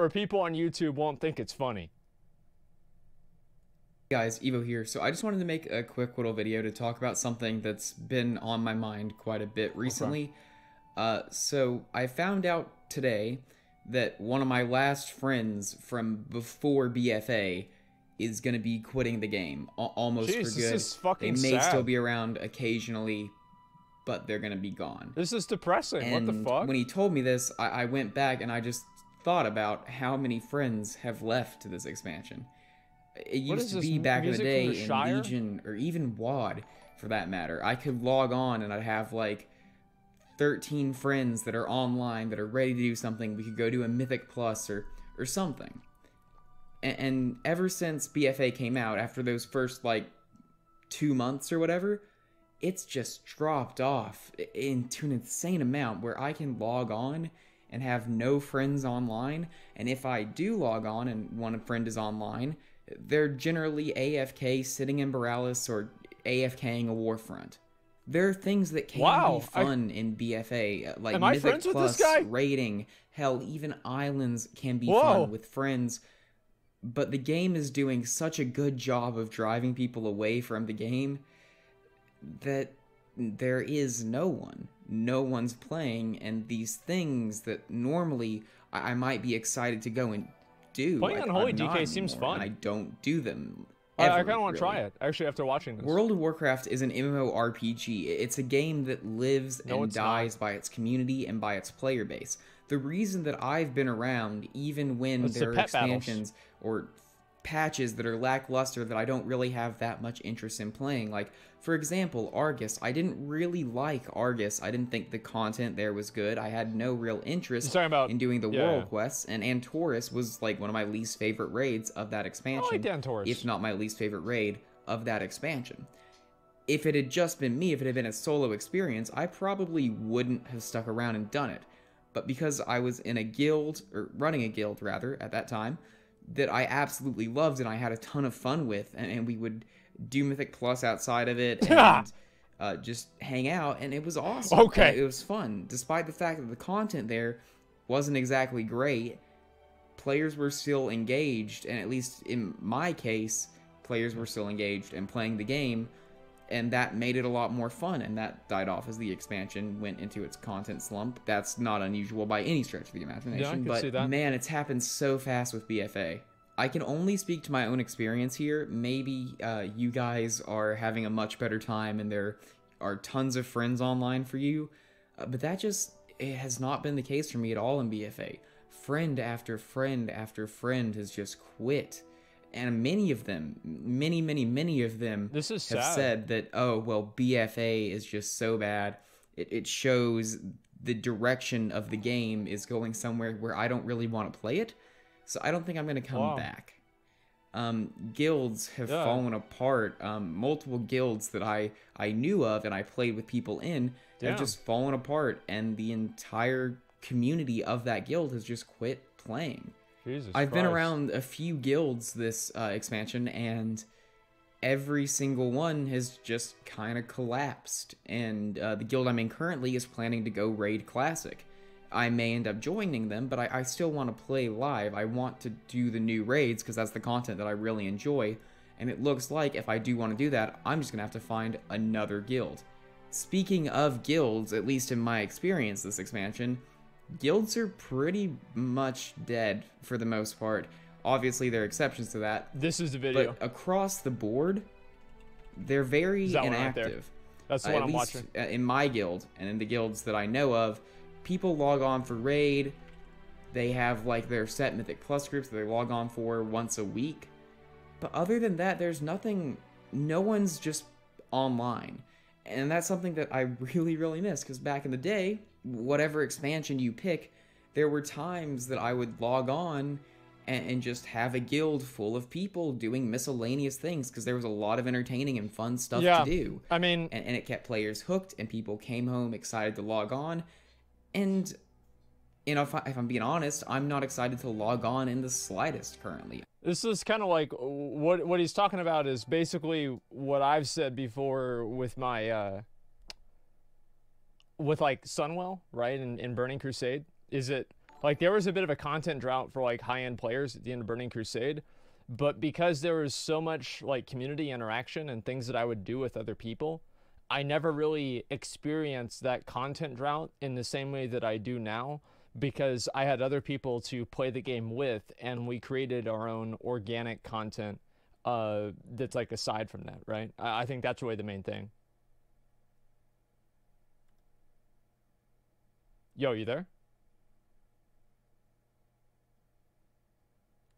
or people on YouTube won't think it's funny. Guys, Evo here. So I just wanted to make a quick little video to talk about something that's been on my mind quite a bit recently. So I found out today that one of my last friends from before BFA is going to be quitting the game almost Jeez, for good. This is fucking They may sad. still be around occasionally, but they're going to be gone. This is depressing. And what the fuck? when he told me this, I went back and I just thought about how many friends have left to this expansion. It used to be back in the day in Legion, or even WoD, for that matter. I could log on and I'd have like 13 friends that are online that are ready to do something. We could go do a Mythic Plus or something. And ever since BFA came out, after those first like 2 months or whatever, it's just dropped off into an insane amount where I can log on and have no friends online. And if I do log on and one friend is online, they're generally AFK sitting in Borealis or AFKing a Warfront. There are things that can be fun in BFA, like Mythic Plus, raiding, hell, even islands can be fun with friends. But the game is doing such a good job of driving people away from the game that there is no one. No one's playing, and these things that normally I might be excited to go and do. Playing Unholy DK seems fun. And I don't do them. I kind of want to try it, actually, after watching this. World of Warcraft is an MMORPG. It's a game that lives and dies by its community and by its player base. The reason that I've been around, even when there are expansions or patches that are lackluster that I don't really have that much interest in playing. Like, for example, Argus. I didn't really like Argus. I didn't think the content there was good. I had no real interest in doing the world quests, and Antorus was like one of my least favorite raids of that expansion. I liked Antorus. If not my least favorite raid of that expansion. If it had just been me, if it had been a solo experience, I probably wouldn't have stuck around and done it. But because I was in a guild, or running a guild rather, at that time, that I absolutely loved and I had a ton of fun with, and we would do Mythic Plus outside of it and just hang out, and it was awesome. It was fun. Despite the fact that the content there wasn't exactly great, players were still engaged, and at least in my case, players were still engaged and playing the game, and that made it a lot more fun, and that died off as the expansion went into its content slump. That's not unusual by any stretch of the imagination, but man, it's happened so fast with BFA. I can only speak to my own experience here. Maybe you guys are having a much better time and there are tons of friends online for you, but it has not been the case for me at all in BFA. Friend after friend after friend has just quit. And many of them, many of them have said that, oh, well, BFA is just so bad. It shows the direction of the game is going somewhere where I don't really want to play it. So I don't think I'm going to come back. Guilds have fallen apart. Multiple guilds that I knew of and I played with people in have just fallen apart. And the entire community of that guild has just quit playing. I've been around a few guilds this expansion, and every single one has just kind of collapsed. And the guild I'm in currently is planning to go raid Classic. I may end up joining them, but I still want to play live. I want to do the new raids because that's the content that I really enjoy. And it looks like if I do want to do that, I'm just going to have to find another guild. Speaking of guilds, at least in my experience this expansion, guilds are pretty much dead for the most part. Obviously, there are exceptions to that. This is the video. But across the board, they're very inactive. That's the one I'm watching. In my guild, and in the guilds that I know of, people log on for raid. They have like their set Mythic Plus groups that they log on for once a week. But other than that, there's nothing. No one's just online. And that's something that I really, really miss, because back in the day, whatever expansion you pick, there were times that I would log on and just have a guild full of people doing miscellaneous things, because there was a lot of entertaining and fun stuff to do. I mean, and it kept players hooked, and people came home excited to log on. And, you know, if I'm being honest, I'm not excited to log on in the slightest currently. This is kind of like what he's talking about is basically what I've said before with my with like Sunwell, right, in Burning Crusade, is that Like, there was a bit of a content drought for like high-end players at the end of Burning Crusade, but because there was so much like community interaction and things that I would do with other people, I never really experienced that content drought in the same way that I do now, because I had other people to play the game with, and we created our own organic content that's like aside from that, right? I think that's really the main thing. Yo, you there?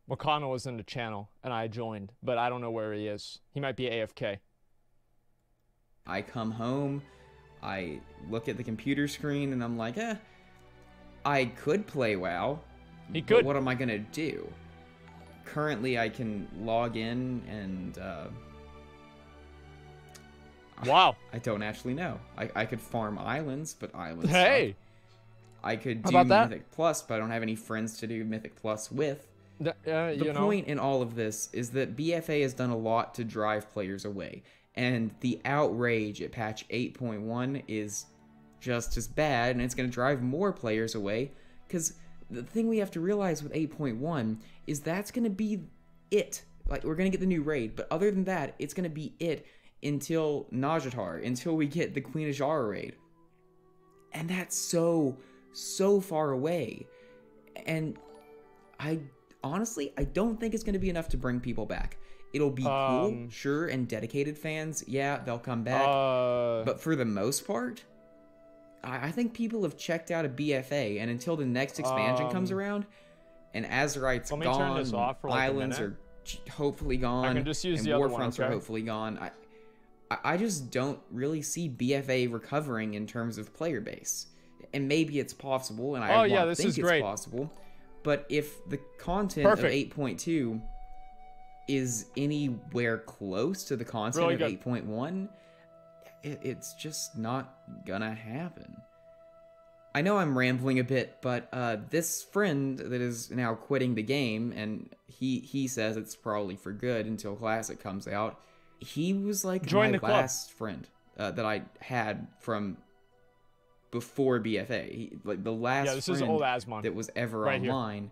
McConnell was in the channel, and I joined, but I don't know where he is. He might be AFK. I come home, I look at the computer screen, and I'm like, I could play WoW. He could. But what am I gonna do? Currently, I can log in and, Wow. I don't actually know. I could farm islands, but islands Hey! suck. I could How do about that? Mythic Plus, but I don't have any friends to do Mythic Plus with. The The point in all of this is that BFA has done a lot to drive players away, and the outrage at patch 8.1 is just as bad, and it's going to drive more players away, because the thing we have to realize with 8.1 is that's going to be it. Like, we're going to get the new raid, but other than that, it's going to be it until Najatar, until we get the Queen of Jara raid. And that's so far away. And honestly, I don't think it's going to be enough to bring people back. It'll be cool, sure, and dedicated fans, yeah, they'll come back. But for the most part, I think people have checked out of BFA, and until the next expansion comes around, and Azerite's let me turn this gone, off for, like, a Islands minute. are hopefully gone, I can just use and the other one, Warfronts are okay? hopefully gone. I just don't really see BFA recovering in terms of player base. And maybe it's possible, and I yeah, this think is it's great. possible. But if the content Perfect. of 8.2 is anywhere close to the content Really of good. 8.1, it's just not gonna happen. I know I'm rambling a bit, but this friend that is now quitting the game, and he says it's probably for good until Classic comes out, he was like Join my the club. last friend that I had from before BFA. Like the last Yeah, this friend is old Asmon. that was ever Right here. online.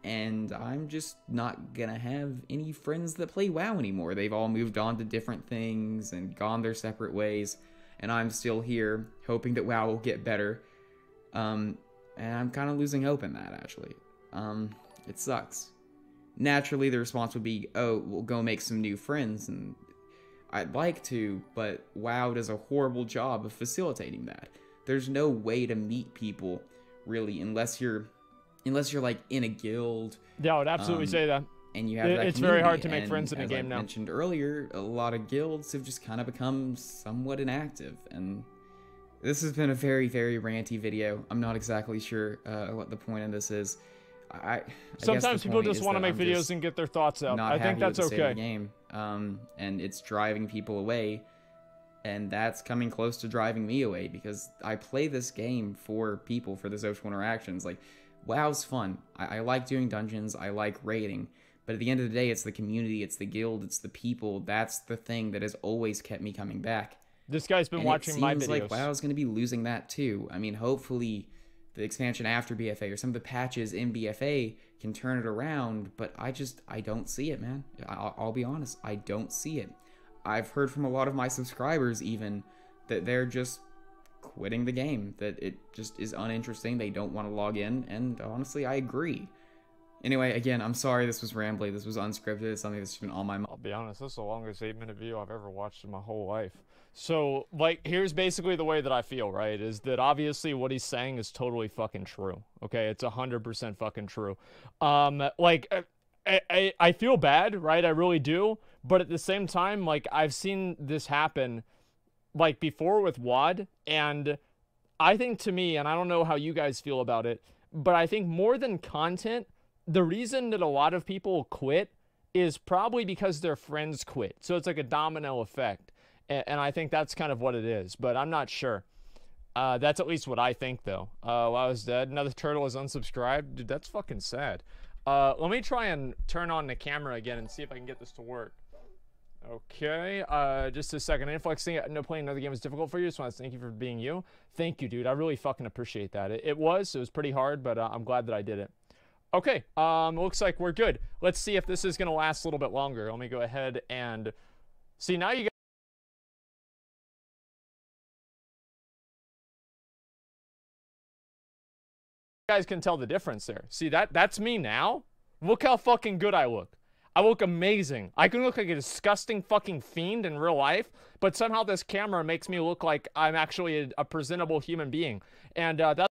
And I'm just not gonna have any friends that play WoW anymore. They've all moved on to different things and gone their separate ways. And I'm still here, hoping that WoW will get better. And I'm kind of losing hope in that, actually. It sucks. Naturally, the response would be, oh, we'll go make some new friends. And I'd like to, but WoW does a horrible job of facilitating that. There's no way to meet people, really, unless you're like in a guild. Yeah, I would absolutely say that. And you have that It's very hard community. to make And friends in a as game I now. mentioned earlier, a lot of guilds have just kind of become somewhat inactive. And this has been a very, very ranty video. I'm not exactly sure what the point of this is. I guess Sometimes the people point just is want to that make I'm videos just and get their thoughts out. not I think happy that's with the state of okay. the game. And it's driving people away. And that's coming close to driving me away, because I play this game for people, for the social interactions. Like, WoW's fun. I like doing dungeons. I like raiding. But at the end of the day, it's the community, it's the guild, it's the people. That's the thing that has always kept me coming back. This guy's been And watching my it seems videos. like WoW's going to be losing that too. I mean, hopefully the expansion after BFA or some of the patches in BFA can turn it around, but I don't see it, man. I'll be honest, I don't see it. I've heard from a lot of my subscribers even that they're just quitting the game, that it just is uninteresting, they don't want to log in, and honestly, I agree. Anyway, again, I'm sorry this was rambly, this was unscripted, it's something that's been on my mind. I'll be honest, this is the longest 8-minute video I've ever watched in my whole life. So, like, here's basically the way that I feel, right? Is that obviously what he's saying is totally fucking true. Okay, it's 100% fucking true. Like, I feel bad, right? I really do. But at the same time, like, I've seen this happen, like, before with WoD, and I think, to me, and I don't know how you guys feel about it, but I think more than content, the reason that a lot of people quit is probably because their friends quit. So it's like a domino effect. And I think that's kind of what it is, but I'm not sure. That's at least what I think, though. WoW is dead. Another turtle is unsubscribed. Dude, that's fucking sad. Let me try and turn on the camera again and see if I can get this to work. Okay, just a second. Inflexing, no playing another game is difficult for you. Just want to thank you for being you. Thank you, dude. I really fucking appreciate that. It was pretty hard, but I'm glad that I did it. Okay, looks like we're good. Let's see if this is gonna last a little bit longer. Let me go ahead and see. Now you guys can tell the difference there. See, that's me now. Look how fucking good I look. I look amazing. I can look like a disgusting fucking fiend in real life, but somehow this camera makes me look like I'm actually a presentable human being. And that's